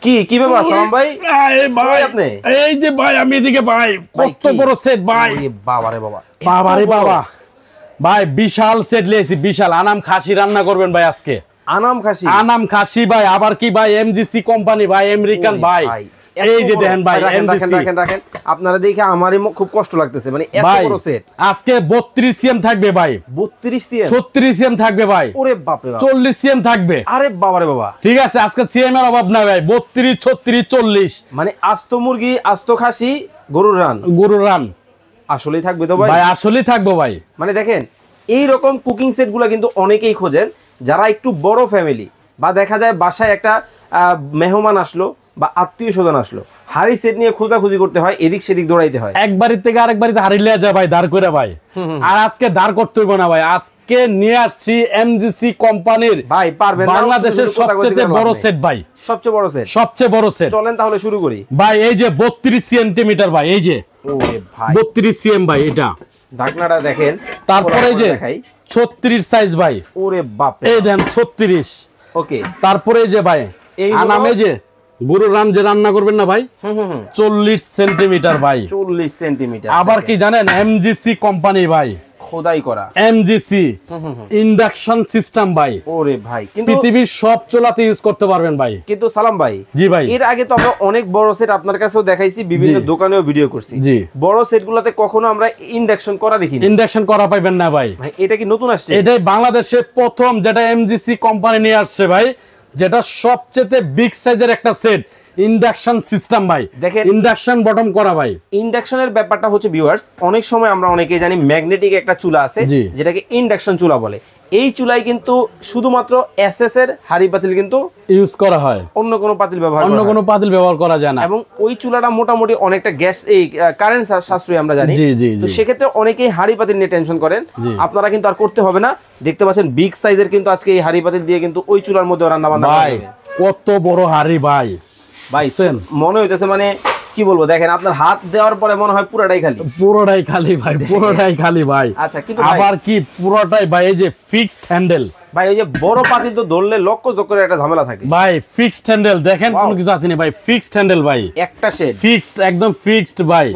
কি ব্যাপার সালাম ভাই? ভাই আপনি এই যে ভাই আমি এদিকে ভাই কত বড় সেট ভাই। বাবা রে বাবা, বাবা রে বাবা ভাই বিশাল সেট লিয়েছি, বিশাল। আনাম খাসি রান্না করবেন ভাই আজকে। আনাম খাসি ভাই, আবার কি ভাই এমজিসি কোম্পানি ভাই, আমেরিকান ভাই। এই যে দেখেন ভাই এমজিসি। রাখেন আপনারা দেখে আমারই খুব কষ্ট লাগতেছে, মানে এত বড় সেট। আজকে 32 সিএম থাকবে ভাই, 32 সিএম, 36 সিএম থাকবে ভাই। ওরে বাপ রে বাপ, 40 সিএম থাকবে। আরে বাবা রে বাবা, ঠিক আছে আজকে সিএম এর অভাব নাই ভাই। 32 36 40 মানে আস্ত মুরগি, আস্ত খাসি, গরুর রান আসলেই থাকবে তো ভাই? ভাই আসলেই থাকবো ভাই। মানে দেখেন এই রকম কুকিং সেট গুলা কিন্তু অনেকেই খোঁজেন, যারা একটু বড় ফ্যামিলি, বা দেখা যায় বাসায় একটা মেহমান আসলো বা আত্মীয় স্বজন আসলো, হাড়ি সেট নিয়ে খোঁজাখুঁজি করতে হয়, এদিক সেদিক দৌড়াইতে হয়, এক বাড়ি থেকে আরেক বাড়িতে হাড়ি লিয়ে যায় ভাই, দাঁড় করে ভাই। আর আজকে দাঁড় করতে হইব না ভাই, আজকে নিয়ে আসছি এমজিসি কোম্পানির ভাই, পারবেন বাংলাদেশের সবচেয়ে বড় সেট ভাই, সবচেয়ে বড় সেট। চলেন তাহলে শুরু করি ভাই। এই যে 32 সেন্টিমিটার ভাই, এই যে ওরে ভাই 32 সিএম ভাই এটা ঢাকনাটা দেখেন। তারপরে এই যে 36 সাইজ ভাই, ওরে বাপ রে, এই দেন 36। ওকে, তারপরে এই যে ভাই আনামে যে গরুর রান যে রান্না করবেন না ভাই, 40 সেন্টিমিটার ভাই, 40 সেন্টিমিটার। আবার কি জানেন এমজিসি কোম্পানি ভাই, খোদাই করা এমজিসি ইন্ডাকশন সিস্টেম ভাই। ওরে ভাই, কিন্তু পৃথিবীর সব চুলাতে ইউজ করতে পারবেন ভাই। কিন্তু সালাম ভাই, জি ভাই, এর আগে তো আমরা অনেক বড় সেট আপনার কাছেও দেখাইছি, বিভিন্ন দোকানেও ভিডিও করছি। জি, বড় সেটগুলোতে কখনো আমরা ইন্ডাকশন করা দেখিনি। ইন্ডাকশন করা পাইবেন না ভাই। এটা কি নতুন আসছে? এটাই বাংলাদেশে প্রথম যেটা এমজিসি কোম্পানি নিয়ে আসছে ভাই, যেটা সবচেয়ে বিগ সাইজের একটা সেট, ইন্ডাকশন সিস্টেম ভাই। দেখেন ইন্ডাকশন বটম করা ভাই। ইন্ডাকশনের ব্যাপারটা হচ্ছে ভিউয়ার্স, অনেক সময় আমরা অনেকেই জানি ম্যাগনেটিক একটা চুলা আছে যেটাকে ইন্ডাকশন চুলা বলে। এই চুলাই কিন্তু শুধুমাত্র এসএস এর হাড়ি পাতিল কিন্তু ইউজ করা হয়, অন্য কোনো পাতিল ব্যবহার করা যায় না। এবং ওই চুলাটা মোটামুটি অনেকটা গ্যাস, এই কারেন্ট সাশ্রয়ী আমরা জানি। তো সেক্ষেত্রে অনেকেই হাড়ি পাতিল নিয়ে টেনশন করেন, আপনারা কিন্তু আর করতে হবে না। দেখতে পাচ্ছেন বিগ সাইজের কিন্তু আজকে এই হাড়ি পাতিল দিয়ে কিন্তু ওই চুলার মধ্যে রান্না বান্না ভাই। কত বড় হাড়ি ভাই, ভাই মনে হইতেছে মানে কি বলবো, দেখেন আপনার হাত দেওয়ার পরে মনে হয় পুরোটাই খালি ভাই, পুরোটাই খালি ভাই। আচ্ছা, কিন্তু আবার কি পুরোটাই ভাই, এই যে ফিক্সড হ্যান্ডেল ভাই, ওই যে বড় পাতিল তো ধরলে লক্ষ চক্করের একটা ঝামেলা থাকে ভাই। ফিক্সড হ্যান্ডেল দেখেন, কোনো কিছু আসেনি ভাই, ফিক্সড হ্যান্ডেল ভাই, একটা সেট ফিক্সড, একদম ফিক্সড ভাই।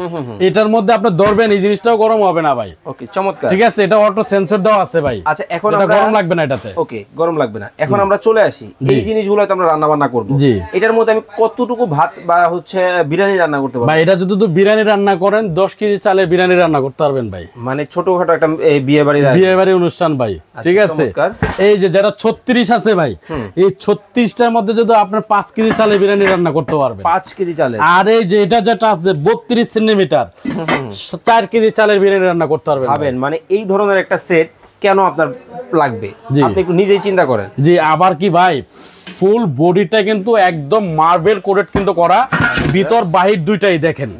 এটার মধ্যে আপনি ধরবেন, এই জিনিসটাও গরম হবে না ভাই। ওকে, চমৎকার। ঠিক আছে, এটা অটো সেন্সর দেওয়া আছে ভাই। আচ্ছা, এখন এটা গরম লাগবে না এটাতে। ওকে, গরম লাগবে না। এখন আমরা চলে আসি এই জিনিসগুলো তো আমরা রান্না বান্না করব। এটার মধ্যে আমি কতটুকু ভাত বা হচ্ছে বিরিয়ানি রান্না করতে পারবো ভাই? এটা যদি তো বিরিয়ানি রান্না করেন 10 কেজি চালের বিরিয়ানি রান্না করতে পারবেন ভাই, মানে ছোটখাটো একটা বিয়ে বাড়ি অনুষ্ঠান ভাই। ঠিক আছে, এই যে যেটা 36 আছে ভাই, এই 36টার মধ্যে যদি আপনার 5 কেজি চালের বিরিয়ানি রান্না করতে পারবেন, 5 কেজি চালের। আর এই যে এটা যেটা আছে 32 সেন্টিমিটার, 4 কেজি চালের বিরিয়ানি রান্না করতে পারবেন। ভাবেন মানে এই ধরনের একটা সেট কেন আপনার লাগবে, আপনি একটু নিজেই চিন্তা করেন। জি, আবার কি ভাই, ফুল বডিটা কিন্তু একদম মার্বেল কোটেড কিন্তু করা, ভিতর বাহির দুইটাই দেখেন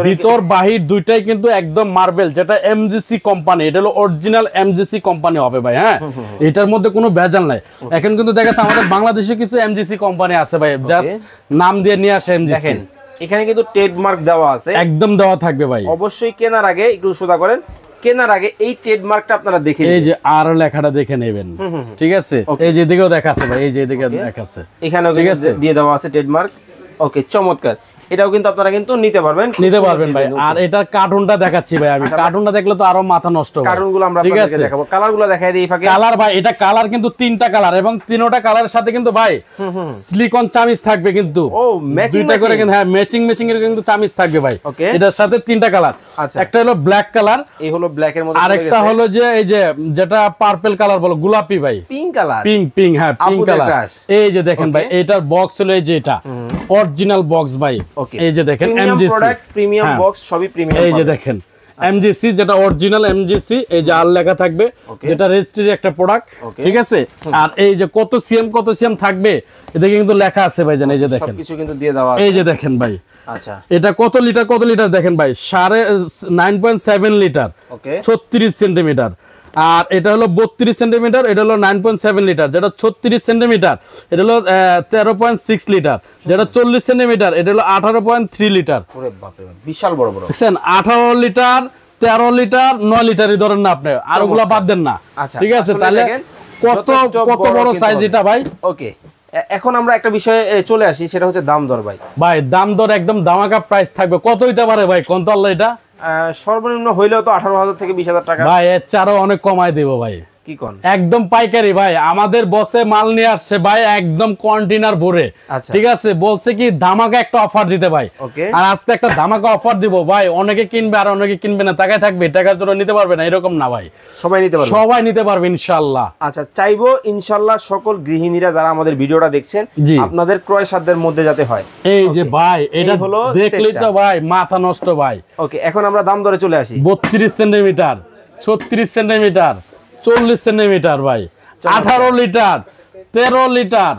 ভিতর বাহির দুইটাই কিন্তু একদম মার্বেল, যেটা এমজিসি কোম্পানি। এটা হলো অরিজিনাল এমজিসি কোম্পানি হবে ভাই। হ্যাঁ, এটার মধ্যে কোনো ভেজাল নাই। এখন কিন্তু দেখা যাচ্ছে আমাদের বাংলাদেশে কিছু এমজিসি কোম্পানি আছে ভাই, জাস্ট নাম দিয়ে নিয়ে আসে এমজিসি। এখানে কিন্তু ট্রেডমার্ক দেওয়া আছে, একদম দেওয়া থাকবে ভাই। অবশ্যই কেনার আগে একটু সোজা করেন, কেনার আগে এই ট্রেডমার্কটা আপনারা দেখে, এই যে আর লেখাটা দেখে নেবেন। ঠিক আছে, এই যে দিকেও দেখা আছে ভাই, এই যে দিকে দেখা আছে, এখানেও দিয়ে দেওয়া আছে ট্রেডমার্ক। ওকে, চমৎকার। এটাও কিন্তু আপনারা কিন্তু নিতে পারবেন ভাই। আর এটার কার্টুনটা দেখাচ্ছি ভাই আমি, কার্টুনটা দেখলে তো আরো মাথা নষ্ট হবে। কার্টুনগুলো আমরা আপনাদেরকে দেখাবো, কালারগুলো দেখাই দেই ফাঁকে। কালার ভাই, এটা কালার কিন্তু 3টা কালার, এবং 3টা কালারের সাথে কিন্তু ভাই সিলিকন চামিচ থাকবে কিন্তু। ও, ম্যাচিং করে কিন্তু, হ্যাঁ ম্যাচিং এর কিন্তু চামিচ থাকবে ভাই। এটার সাথে 3টা কালার। একটা হলো ব্ল্যাক কালার, এই হলো ব্ল্যাক এর মধ্যে, আরেকটা হলো যে এই যে যেটা পার্পল কালার বলো, গোলাপি ভাই, পিঙ্ক কালার, পিঙ্ক হ্যাঁ পিঙ্ক কালার। এই যে দেখেন ভাই, এটার বক্স হলো এই যে এটা অরিজিনাল বক্স ভাই। এই যে দেখেন প্রিমিয়াম বক্স, সবই প্রিমিয়াম। এই যে দেখেন এমজিসি, যেটা অরিজিনাল এমজিসি, এই যে আর লেখা থাকবে, যেটা রেজিস্ট্রি একটা প্রোডাক্ট। ঠিক আছে, আর এই যে কত সিএম থাকবে এটা কিন্তু লেখা আছে ভাই, জানেন। এই যে দেখেন সবকিছু কিন্তু দিয়ে দেওয়া আছে। এই যে দেখেন ভাই, আচ্ছা এটা কত লিটার দেখেন ভাই, 9.7 লিটার, 36 সেন্টিমিটার। আর এটা হলো 32 সেন্টিমিটার, এটা হলো 9.7 লিটার। যেটা 36 সেন্টিমিটার এটা হলো 13.6 লিটার, যেটা 40 সেন্টিমিটার এটা হলো 18.3 লিটার। ওরে বাপ রে, বিশাল বড় বড় দেখছেন, 18 লিটার, 13 লিটার, 9 লিটারই ধরেন না আপনি, আর ওগুলা বাদ দেন না। ঠিক আছে, তাহলে কত বড় সাইজ এটা ভাই। ওকে, এখন আমরা একটা বিষয়ে চলে আসি, সেটা হচ্ছে দাম দর ভাই। ভাই দাম দর একদম ধামাকা প্রাইস থাকবে। কত হইতে পারে ভাই কোন তো আল্লাহ এটা? সর্বনিম্ন হইলেও তো 18,000 থেকে 20,000 টাকা। ভাই এর চারও অনেক কমায় দেবো ভাই। কি কোন? একদম পাইকারি ভাই, আমাদের বসে মাল নিয়ে আসছে ভাই একদম কন্টেনার ভরে। ঠিক আছে, বলছে কি ধামাকা একটা অফার দিতে ভাই। আর আজকে একটা ধামাকা অফার দিব ভাই, অনেকে কিনবে আর অনেকে কিনবে না, টাকায় থাকবে, টাকার জন্য নিতে পারবে না এরকম না ভাই, সবাই নিতে পারবে, সবাই নিতে পারবে ইনশাআল্লাহ। আচ্ছা, চাইবো ইনশাআল্লাহ সকল গৃহিণীরা যারা আমাদের ভিডিওটা দেখছেন আপনাদের ক্রয় সাধ্যের মধ্যে যাতে হয়। এই যে ভাই এটা হলো দেখলেই তো ভাই মাথা নষ্ট ভাই। ওকে, এখন আমরা দাম দরে চলে আসি। 32 সেন্টিমিটার, 36 সেন্টিমিটার, 40 সেন্টিমিটার ভাই, 18 লিটার, 13 লিটার,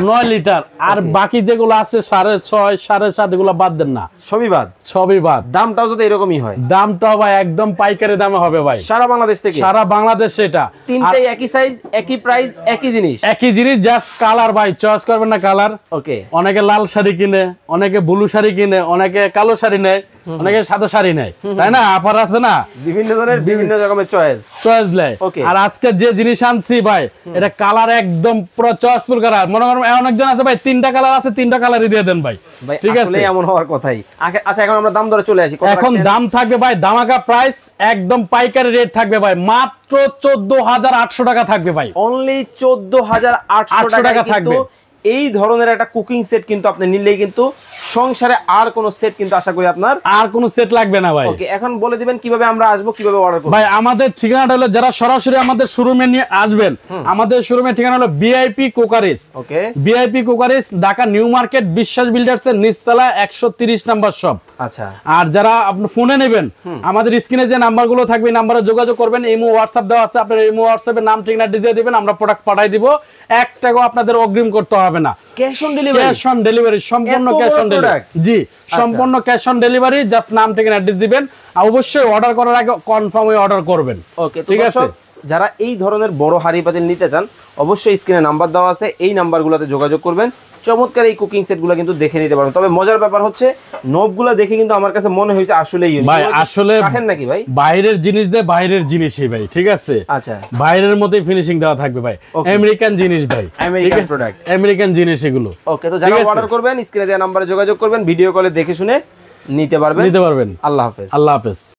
9 লিটার, আর বাকি যেগুলো আছে 6.5, 7.5 এগুলো বাদ দেন না, সবই বাদ, সবই বাদ। দামটাও যদি এরকমই হয়, দামটাও ভাই একদম পাইকারি দামে হবে ভাই, সারা বাংলাদেশ থেকে, সারা বাংলাদেশ। এটা তিনটাই একই সাইজ, একই প্রাইস, একই জিনিস, একই জিনিস, জাস্ট কালার ভাই চয়েস করবেন না কালার। ওকে, অনেকে লাল শাড়ি কিনে, অনেকে ব্লু শাড়ি কিনে, অনেকে কালো শাড়ি নেয়, অনেকে সাদা শাড়ি নেয়, তাই না? অফার আছে না, বিভিন্ন ধরনের বিভিন্ন রকমের চয়েস নেয়। আর আজকে যে জিনিস আনছি ভাই, এটা কালার একদম পুরো চয়েসফুল কালার। মনে করেন অনেকজন আছে ভাই 3টা কালার আছে, 3টা কালারই দিয়ে দেন ভাই, ঠিক আছে? এমন হওয়ার কথাই। আচ্ছা, এখন আমরা দাম দরে চলে আসি। এখন দাম থাকবে ভাই ধামাকা প্রাইস, একদম পাইকারি রেট থাকবে ভাই, মাত্র 14,800 টাকা থাকবে ভাই, অনলি 14,800 টাকা থাকবে। এই ধরনের একটা কুকিং সেট কিন্তু আপনি নিলেই কিন্তু সংসারে আর কোনো সেট কিন্তু আশা করি আপনার আর কোনো সেট লাগবে না ভাই। ওকে, এখন বলে দিবেন কিভাবে আমরা আসবো, কিভাবে অর্ডার করব। ভাই আমাদের ঠিকানাটা হলো, যারা সরাসরি আমাদের শোরুমে নিয়ে আসবেন, আমাদের শোরুমের ঠিকানা হলো ভিআইপি কোকারিস। ওকে, ভিআইপি কোকারিস, ঢাকা নিউ মার্কেট, বিশ্বাস বিল্ডার্স এর নিচতলা 130 নাম্বার শপ। আচ্ছা, আর যারা আপনি ফোনে নেবেন, আমাদের স্ক্রিনে যে নাম্বারগুলো থাকবে নাম্বারে যোগাযোগ করবেন। ইমো হোয়াটসঅ্যাপ দেওয়া আছে, আপনার ইমো হোয়াটসঅ্যাপে নাম ঠিকানা দিয়ে দিবেন, আমরা প্রোডাক্ট পাঠাই দিব। 1 টাকাও আপনাদের অগ্রিম করতে হবে না, cash on delivery, cash on delivery, সম্পূর্ণ ক্যাশ অন ডেলিভারি। জি, সম্পূর্ণ ক্যাশ অন ডেলিভারি, জাস্ট নাম ঠিকানা অ্যাড্রেস দিবেন। অবশ্যই অর্ডার করার আগে কনফার্ম হয়ে অর্ডার করবেন। ওকে, ঠিক আছে। যারা এই ধরনের বড় হাঁড়ি পাতিল নিতে চান, অবশ্যই স্ক্রিনে নাম্বার দেওয়া আছে, এই নাম্বারগুলোতে যোগাযোগ করবেন। চমৎকার এই কুকিং সেটগুলো কিন্তু দেখে নিতে পারবেন। তবে মজার ব্যাপার হচ্ছে নবগুলো দেখে কিন্তু আমার কাছে মনে হয়েছে আসলেই ইউনিক ভাই, আসলে দেখেন নাকি ভাই, বাইরের জিনিস দিয়ে বাইরের জিনিসই ভাই, ঠিক আছে? আচ্ছা, বাইরের মতোই ফিনিশিং দেওয়া থাকবে ভাই, আমেরিকান জিনিস ভাই, আমেরিকান প্রোডাক্ট, আমেরিকান জিনিস এগুলো। ওকে, তো যারা অর্ডার করবেন স্ক্রিনে দেওয়া নম্বরে যোগাযোগ করবেন, ভিডিও কলে দেখে শুনে নিতে পারবেন। আল্লাহ হাফেজ। আল্লাহ হাফেজ।